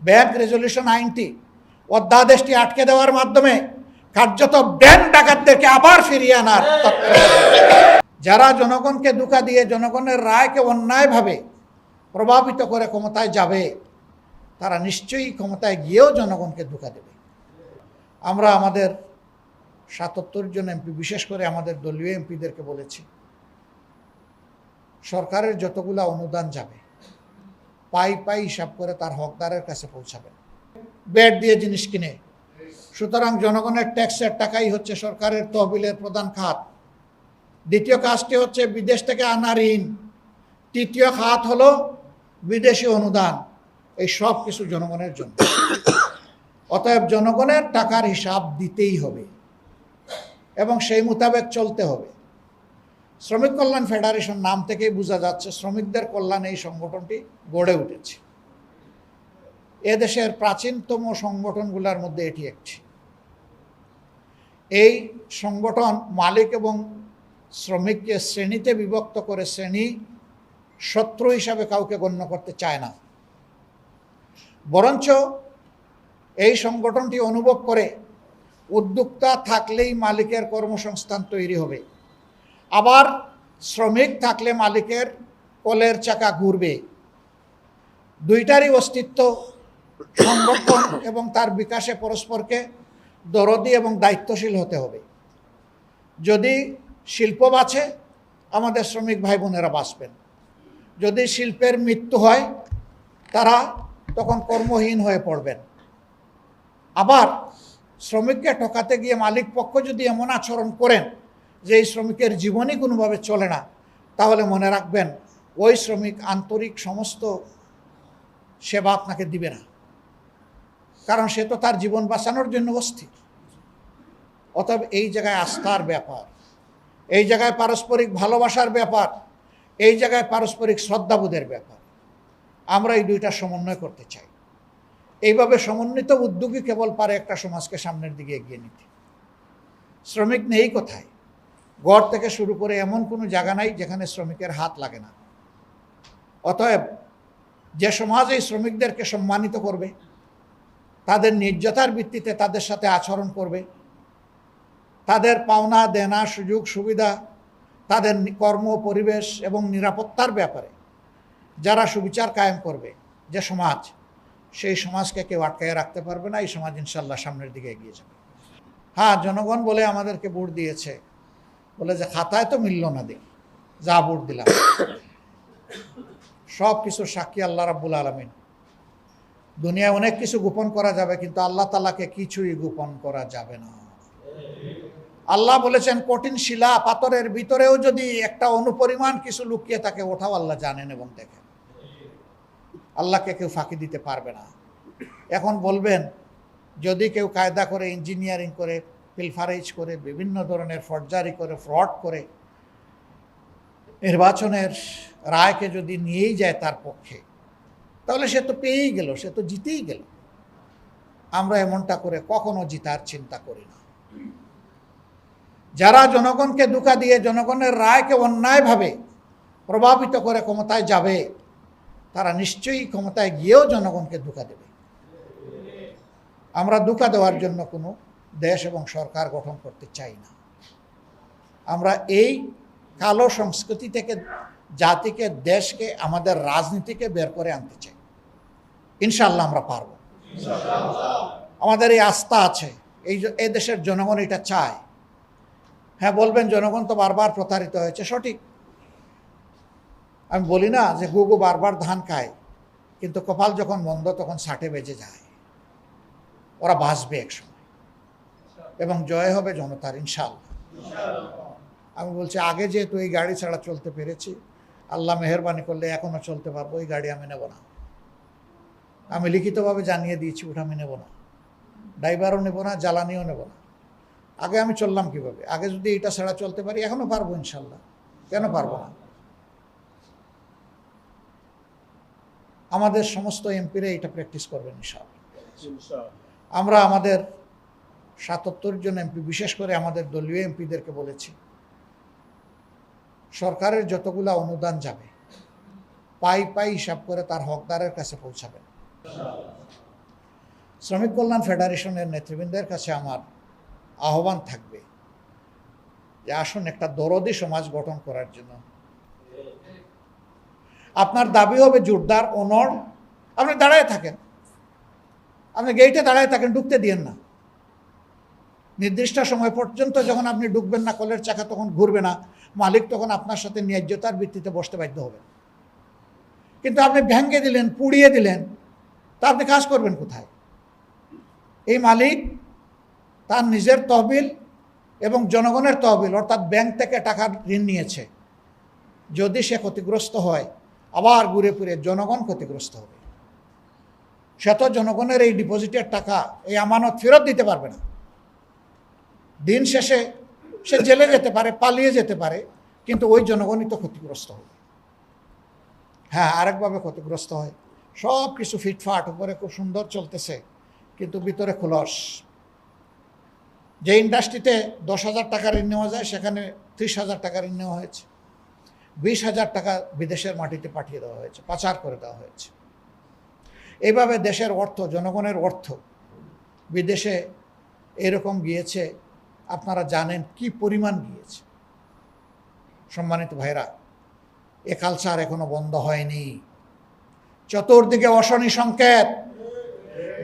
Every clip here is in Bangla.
ব্যাংক রেজলিউশন আইনটি অধ্যাদেশটি আটকে দেওয়ার মাধ্যমে কার্যত ব্যাংক ডাকাতদেরকে আবার ফিরিয়ে আনার যারা জনগণকে ধোঁকা দিয়ে জনগণের রায়কে অন্যায়ভাবে প্রভাবিত করে ক্ষমতায় যাবে, তারা নিশ্চয়ই ক্ষমতায় গিয়েও জনগণকে ধোঁকা দেবে। আমরা আমাদের ৭৭ জন এমপি, বিশেষ করে আমাদের দলীয় এমপিদেরকে বলেছি, সরকারের যতগুলা অনুদান যাবে পাই পাই হিসাব করে তার হকদারের কাছে পৌঁছাবেন। ব্যাট দিয়ে জিনিস কিনে, সুতরাং জনগণের ট্যাক্সের টাকাই হচ্ছে সরকারের তহবিলের প্রধান খাত। দ্বিতীয় কাজটি হচ্ছে বিদেশ থেকে আনা ঋণ। তৃতীয় খাত হলো বিদেশি অনুদান। এই সব কিছু জনগণের জন্য। অতএব জনগণের টাকার হিসাব দিতেই হবে এবং সেই মোতাবেক চলতে হবে। শ্রমিক কল্যাণ ফেডারেশন নাম থেকেই বোঝা যাচ্ছে শ্রমিকদের কল্যাণে এই সংগঠনটি গড়ে উঠেছে। এদেশের প্রাচীনতম সংগঠনগুলোর মধ্যে এটি একটি। এই সংগঠন মালিক এবং শ্রমিককে শ্রেণীতে বিভক্ত করে শ্রেণী শত্রু হিসাবে কাউকে গণ্য করতে চায় না, বরঞ্চ এই সংগঠনটি অনুভব করে উদ্যোক্তা থাকলেই মালিকের কর্মসংস্থান তৈরি হবে, আবার শ্রমিক থাকলে মালিকের কলের চাকা ঘুরবে। দুইটারই অস্তিত্ব সংরক্ষণ এবং তার বিকাশে পরস্পরকে দরদি এবং দায়িত্বশীল হতে হবে। যদি শিল্প বাঁচে, আমাদের শ্রমিক ভাই বোনেরা বাঁচবেন। যদি শিল্পের মৃত্যু হয়, তারা তখন কর্মহীন হয়ে পড়বেন। আবার শ্রমিককে ঠকাতে গিয়ে মালিক পক্ষ যদি এমন আচরণ করেন যে এই শ্রমিকের জীবনই কোনোভাবে চলে না, তাহলে মনে রাখবেন ওই শ্রমিক আন্তরিক সমস্ত সেবা আপনাকে দিবে না, কারণ সে তো তার জীবন বাঁচানোর জন্য অস্থির। অতএব এই জায়গায় আস্থার ব্যাপার, এই জায়গায় পারস্পরিক ভালোবাসার ব্যাপার, এই জায়গায় পারস্পরিক শ্রদ্ধাবোধের ব্যাপার। আমরা এই দুইটা সমন্বয় করতে চাই। এইভাবে সমন্বিত উদ্যোগই কেবল পারে একটা সমাজকে সামনের দিকে এগিয়ে নিতে। শ্রমিক নেই কোথায়? গড় থেকে শুরু করে এমন কোনো জায়গা নাই যেখানে শ্রমিকের হাত লাগে না। অতএব যে সমাজ এই শ্রমিকদেরকে সম্মানিত করবে, তাদের ন্যায্যতার ভিত্তিতে তাদের সাথে আচরণ করবে, তাদের পাওনা দেনা সুযোগ সুবিধা, তাদের কর্ম পরিবেশ এবং নিরাপত্তার ব্যাপারে যারা সুবিচার কায়েম করবে, যে সমাজ, সেই সমাজকে কেউ আটকায় রাখতে পারবে না। এই সমাজ ইনশাল্লাহ সামনের দিকে এগিয়ে যাবে। হ্যাঁ, জনগণ বলে আমাদেরকে ভোট দিয়েছে, বলে যে খাতায় তো মিলল না, দেখি যা ভোট দিলাম। সব কিছুর সাক্ষী আল্লাহ রাব্বুল আলামিন। দুনিয়ায় অনেক কিছু গোপন করা যাবে, কিন্তু আল্লাহ তাআলাকে কিছুই গোপন করা যাবে না। আল্লাহ বলেছেন, কঠিন শিলা পাথরের ভিতরেও যদি একটা অনুপরিমাণ কিছু লুকিয়ে থাকে, ওঠাও আল্লাহ জানেন এবং দেখেন। আল্লাহকে কেউ ফাঁকি দিতে পারবে না। এখন বলবেন, যদি কেউ কায়দা করে, ইঞ্জিনিয়ারিং করে, পিলফারেজ করে, বিভিন্ন ধরনের ফর্জারি করে, ফ্রড করে নির্বাচনের রায়কে যদি নিয়েই যায় তার পক্ষে, তাহলে সে তো পেয়েই গেল, সে তো জিতেই গেল। আমরা এমনটা করে কখনো জিতার চিন্তা করি না। যারা জনগণকে ধোঁকা দিয়ে জনগণের রায়কে অন্যায়ভাবে প্রভাবিত করে ক্ষমতায় যাবে, তারা নিশ্চয়ই ক্ষমতায় গিয়েও জনগণকে ধোঁকা দেবে। আমরা ধোঁকা দেওয়ার জন্য কোনো দেশ এবং সরকার গঠন করতে চাই না। আমরা এই কালো সংস্কৃতি থেকে জাতিকে, দেশকে, আমাদের রাজনীতিকে বের করে আনতে চাই। ইনশাআল্লাহ আমরা পারব। আমাদের এই আস্থা আছে, এই দেশের জনগণ এটা চায়। হ্যাঁ, বলবেন জনগণ তো বারবার প্রতারিত হয়েছে, সঠিক। আমি বলি না যে গুগু বারবার ধান খায়, কিন্তু কপাল যখন মন্দ তখন 60 বেজে যায়। ওরা বাঁচবে একসময় এবং জয় হবে জনতার, ইনশাআল্লাহ। আমি বলছি, আগে যেহেতু এই গাড়ি ছাড়া চলতে পেরেছি, আল্লাহ মেহরবানি করলে এখনো চলতে পারবো। এই গাড়ি আমি নেব না। আমি লিখিতভাবে জানিয়ে দিয়েছি, ওটা আমি নেব না। ড্রাইভারও নেব না, জ্বালানিও নেব না। আগে আমি চললাম কিভাবে? আগে যদি এটা ছাড়া চলতে পারি, এখনো পারবো ইনশাল্লাহ। কেন পারবো না? আমাদের সমস্ত এমপিরা এটা প্র্যাকটিস করবেন ইনশাআল্লাহ। আমরা আমাদের ৭৭ জন এমপি, বিশেষ করে আমাদের দলীয় এমপিদেরকে বলেছি, সরকারের যতগুলা অনুদান যাবে পাই পাই হিসাব করে তার হকদারের কাছে পৌঁছাবেন। শ্রমিক কল্যাণ ফেডারেশনের নেতৃবৃন্দের কাছে আমার আহ্বান থাকবে যে আসুন একটা দরদি সমাজ গঠন করার জন্য। আপনার দাবি হবে জোরদার, অনড়। আপনি দাঁড়ায় থাকেন, আপনি গেইটে দাঁড়ায় থাকেন, ঢুকতে দিয়েন না। নির্দিষ্ট সময় পর্যন্ত যখন আপনি ঢুকবেন না, কলের চাকা তখন ঘুরবে না, মালিক তখন আপনার সাথে ন্যায্যতার ভিত্তিতে বসতে বাধ্য হবেন। কিন্তু আপনি ভেঙে দিলেন, পুড়িয়ে দিলেন, তা আপনি কাজ করবেন কোথায়? এই মালিক তার নিজের তহবিল এবং জনগণের তহবিল অর্থাৎ ব্যাংক থেকে টাকা ঋণ নিয়েছে। যদি সে ক্ষতিগ্রস্ত হয়, আবার ঘুরে ফিরে জনগণ ক্ষতিগ্রস্ত হবে। সে তো জনগণের এই ডিপোজিটের টাকা, এই আমানত ফেরত দিতে পারবে না। দিন শেষে সে জেলে যেতে পারে, পালিয়ে যেতে পারে, কিন্তু ওই জনগণই তো ক্ষতিগ্রস্ত হবে। হ্যাঁ, আরেকভাবে ক্ষতিগ্রস্ত হয়। সব কিছু ফিটফাট, উপরে খুব সুন্দর চলতেছে, কিন্তু ভিতরে খোলস। যে ইন্ডাস্ট্রিতে 10,000 টাকা ঋণ নেওয়া যায়, সেখানে 30,000 টাকা ঋণ নেওয়া হয়েছে। 20,000 টাকা বিদেশের মাটিতে পাঠিয়ে দেওয়া হয়েছে, পাচার করে দেওয়া হয়েছে। এইভাবে দেশের অর্থ, জনগণের অর্থ বিদেশে এরকম গিয়েছে, আপনারা জানেন কি পরিমাণ গিয়েছে। সম্মানিত ভাইরা, এ কালচার এখনো বন্ধ হয়নি। চতুর্দিকে অশনি সংকেত,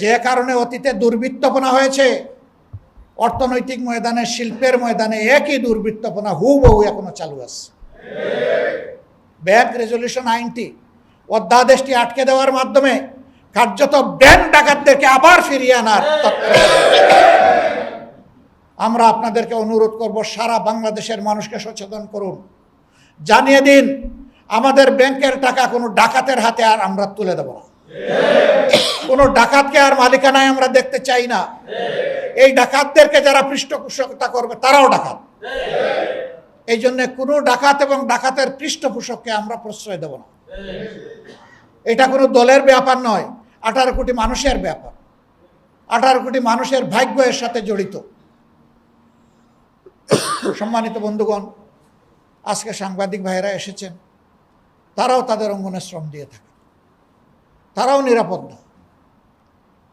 যে কারণে অতীতে দুর্বৃত্তপনা হয়েছে, অর্থনৈতিক ময়দানে, শিল্পের ময়দানে একই দুর্বৃত্তপনা হুবহু এখনো চালু আছে। ব্যাংক রেজলিউশন আইনটি, অধ্যাদেশটি আটকে দেওয়ার মাধ্যমে কার্যত ব্যাংক ডাকাতদেরকে আবার ফিরিয়ে আনার আমরা আপনাদেরকে অনুরোধ করব, সারা বাংলাদেশের মানুষকে সচেতন করুন, জানিয়ে দিন আমাদের ব্যাংকের টাকা কোনো ডাকাতের হাতে আর আমরা তুলে দেব না। কোনো ডাকাতকে আর মালিকানায় আমরা দেখতে চাই না। এই ডাকাতদেরকে যারা পৃষ্ঠপোষকতা করবে তারাও ডাকাত। এই জন্য কোনো ডাকাত এবং ডাকাতের পৃষ্ঠপোষককে আমরা প্রশ্রয় দেব না। এটা কোনো দলের ব্যাপার নয়, 18 কোটি মানুষের ব্যাপার। 18 কোটি মানুষের ভাগ্য এর সাথে জড়িত। সম্মানিত বন্ধুগণ, আজকে সাংবাদিক ভাইয়েরা এসেছেন, তারাও তাদের অঙ্গনে শ্রম দিয়ে থাকে, তারাও নিরাপদ না,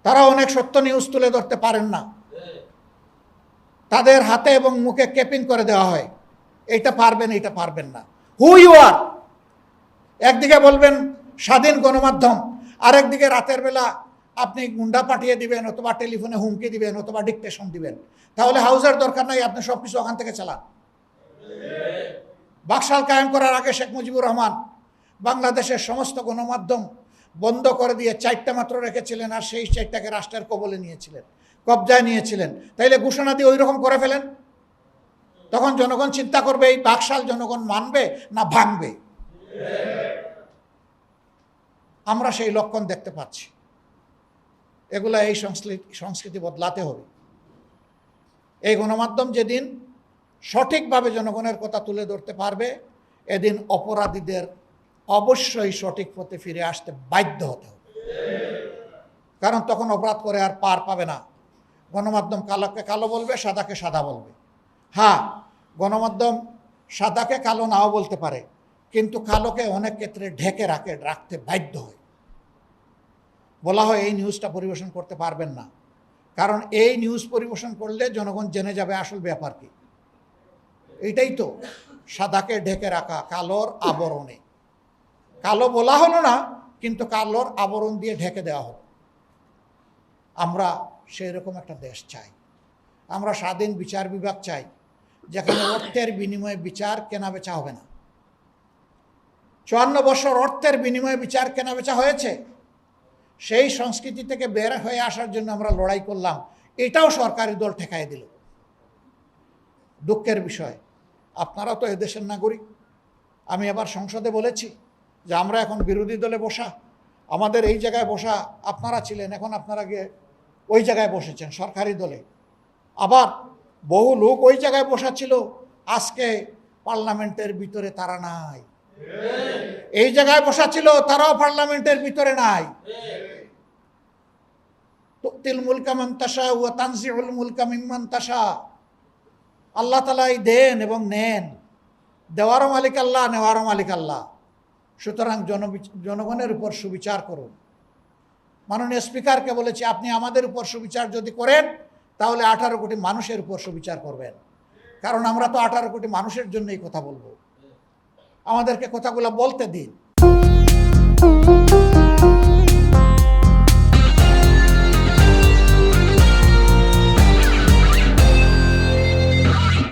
তারা অনেক সত্য নিউজ তুলে ধরতে পারেন না। তাদের হাতে এবং মুখে ক্যাপিং করে দেওয়া হয়, এইটা পারবেন, এইটা পারবেন না। হু ইউ আর, একদিকে বলবেন স্বাধীন গণমাধ্যম, আরেকদিকে রাতের বেলা আপনি গুন্ডা পাঠিয়ে দিবেন, অথবা টেলিফোনে হুমকি দিবেন, অথবা ডিকটেশন দিবেন। তাহলে হাউসের দরকার নাই, আপনি সবকিছু ওখান থেকে চালান। বাকশাল কায়েম করার আগে শেখ মুজিবুর রহমান বাংলাদেশের সমস্ত গণমাধ্যম বন্ধ করে দিয়ে 4টা মাত্র রেখেছিলেন, আর সেই 4টাকে রাষ্ট্রের কবলে নিয়েছিলেন, কবজায় নিয়েছিলেন। তাইলে ঘোষণা দিয়ে ওই রকম করে ফেলেন, তখন জনগণ চিন্তা করবে এই বাকশাল জনগণ মানবে না ভাঙবে। আমরা সেই লক্ষণ দেখতে পাচ্ছি। এগুলা, এই সংস্কৃতি বদলাতে হবে। এই গণমাধ্যম যেদিন সঠিকভাবে জনগণের কথা তুলে ধরতে পারবে, এদিন অপরাধীদের অবশ্যই সঠিক পথে ফিরে আসতে বাধ্য হতে হবে। কারণ তখন অপরাধ করে আর পার পাবে না। গণমাধ্যম কালোকে কালো বলবে, সাদাকে সাদা বলবে। হ্যাঁ, গণমাধ্যম সাদাকে কালো নাও বলতে পারে, কিন্তু কালোকে অনেক ক্ষেত্রে ঢেকে রাখতে বাধ্য হয়। বলা হয় এই নিউজটা পরিবেশন করতে পারবেন না, কারণ এই নিউজ পরিবেশন করলে জনগণ জেনে যাবে আসল ব্যাপার কি। এইটাই তো সাদাকে ঢেকে রাখা, কালোর আবরণে। কালো বলা হলো না, কিন্তু কালোর আবরণ দিয়ে ঢেকে দেওয়া হলো। আমরা সেই রকম একটা দেশ চাই। আমরা স্বাধীন বিচার বিভাগ চাই, যেখানে অর্থের বিনিময়ে বিচার কেনাবেচা হবে না। 54 বছর অর্থের বিনিময়ে বিচার কেনাবেচা হয়েছে। সেই সংস্কৃতি থেকে বের হয়ে আসার জন্য আমরা লড়াই করলাম, এটাও সরকারি দল ঠেকাই দিল। দুঃখের বিষয়, আপনারা তো এদেশের নাগরিক। আমি আবার সংসদে বলেছি যে আমরা এখন বিরোধী দলে বসা, আমাদের এই জায়গায় বসা আপনারা ছিলেন, এখন আপনারা গিয়ে ওই জায়গায় বসেছেন সরকারি দলে। আবার বহু লোক ওই জায়গায় বসা ছিল, আজকে পার্লামেন্টের ভিতরে তারা নাই। এই জায়গায় বসা ছিল, তারাও পার্লামেন্টের ভিতরে নাই। তুতিল মুলকা মান তাশা ওয়া তানজিউল মুলকা মিম্মান তাশা। আল্লাহ তাআলাই দেন এবং নেন, দেওয়ারও মালিক আল্লাহ, নেওয়ারও মালিক আল্লাহ। সুতরাং জনগণের উপর সুবিচার করুন। মাননীয় স্পিকারকে বলেছি, আপনি আমাদের উপর সুবিচার যদি করেন তাহলে 18 কোটি মানুষের উপর সুবিচার করবেন, কারণ আমরা তো 18 কোটি মানুষের জন্যই কথা বলবো। আমাদেরকে কথাগুলো বলতে দিন।